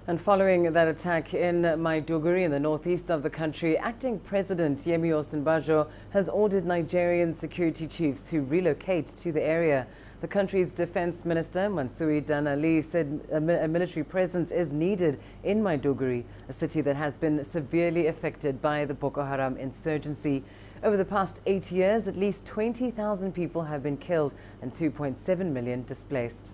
And following that attack in Maiduguri in the northeast of the country, acting President Yemi Osinbajo has ordered Nigerian security chiefs to relocate to the area. The country's Defense Minister Mansue Dan-Ali said a military presence is needed in Maiduguri, a city that has been severely affected by the Boko Haram insurgency. Over the past 8 years, at least 20,000 people have been killed and 2.7 million displaced.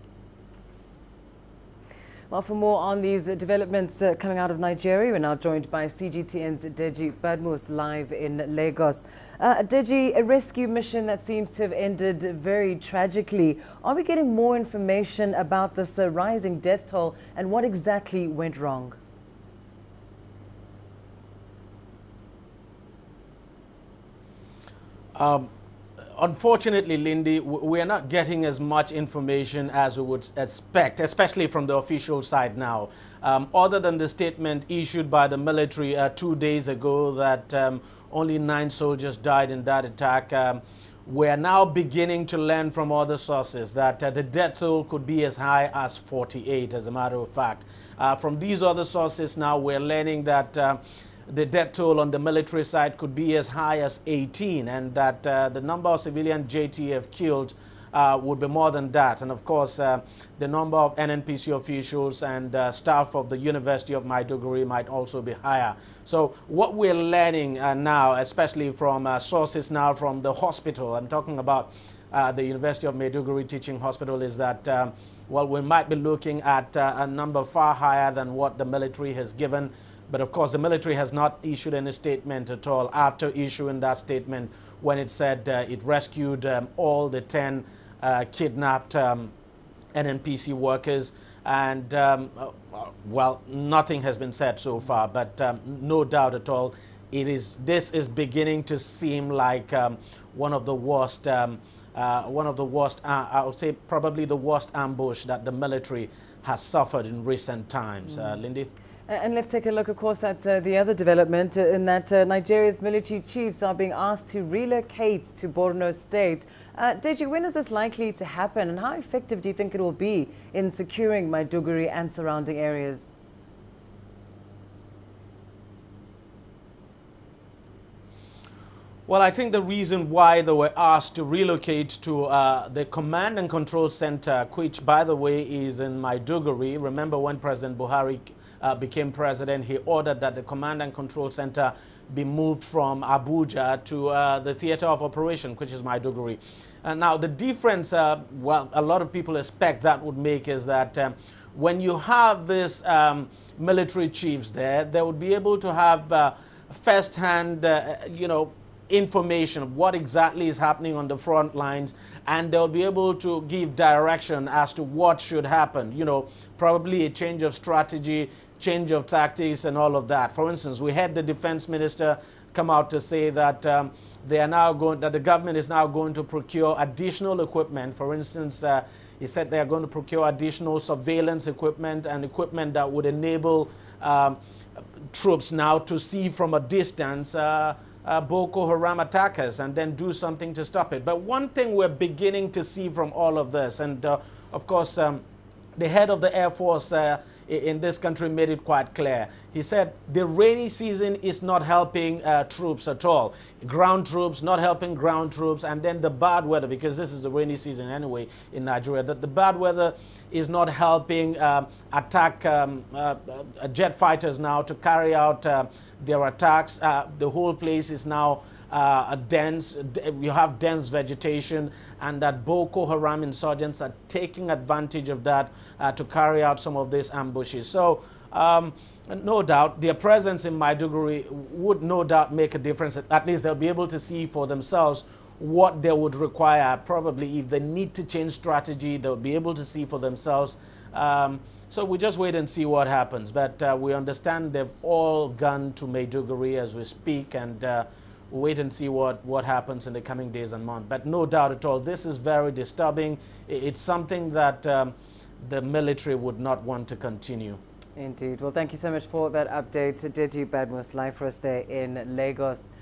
Well, for more on these developments coming out of Nigeria, we're now joined by CGTN's Deji Badmus live in Lagos. Deji, a rescue mission that seems to have ended very tragically. Are we getting more information about this rising death toll and what exactly went wrong? Unfortunately, Lindy, we are not getting as much information as we would expect, especially from the official side now. Other than the statement issued by the military 2 days ago that only 9 soldiers died in that attack, we are now beginning to learn from other sources that the death toll could be as high as 48, as a matter of fact. From these other sources now, we're learning that the death toll on the military side could be as high as 18, and that the number of civilian JTF killed would be more than that. And of course, the number of NNPC officials and staff of the University of Maiduguri might also be higher. So what we're learning now, especially from sources now from the hospital, I'm talking about the University of Maiduguri Teaching Hospital, is that well, we might be looking at a number far higher than what the military has given. But of course, the military has not issued any statement at all after issuing that statement when it said it rescued all the 10 kidnapped NNPC workers. And, well, nothing has been said so far, but no doubt at all, this is beginning to seem like one of the worst, I would say probably the worst ambush that the military has suffered in recent times. Lindy? And let's take a look, of course, at the other development in that Nigeria's military chiefs are being asked to relocate to Borno State. Deji, when is this likely to happen, and how effective do you think it will be in securing Maiduguri and surrounding areas? Well, I think the reason why they were asked to relocate to the command and control center, which, by the way, is in Maiduguri. Remember when President Buhari became president, he ordered that the command and control center be moved from Abuja to the theater of operation, which is Maiduguri. Now, the difference, well, a lot of people expect that would make is that when you have this military chiefs there, they would be able to have first-hand, you know, information of what exactly is happening on the front lines, and they'll be able to give direction as to what should happen. You know, probably a change of strategy, change of tactics, and all of that. For instance, we had the defense minister come out to say that they are now that the government is now going to procure additional equipment. For instance, he said they are going to procure additional surveillance equipment and equipment that would enable troops now to see from a distance Boko Haram attackers and then do something to stop it. But one thing we're beginning to see from all of this, and of course, the head of the Air Force in this country made it quite clear. He said the rainy season is not helping troops at all. Ground troops, not helping ground troops, and then the bad weather, because this is the rainy season anyway in Nigeria, that the bad weather is not helping attack jet fighters now to carry out their attacks. The whole place is now you have dense vegetation, and that Boko Haram insurgents are taking advantage of that to carry out some of these ambushes. So no doubt their presence in Maiduguri would no doubt make a difference. At least they'll be able to see for themselves what they would require. Probably if they need to change strategy, they'll be able to see for themselves. So we just wait and see what happens. But we understand they've all gone to Maiduguri as we speak, and we'll wait and see what happens in the coming days and months. But no doubt at all, this is very disturbing. It's something that the military would not want to continue. Indeed. Well, thank you so much for that update. Deji Badmus live for us there in Lagos.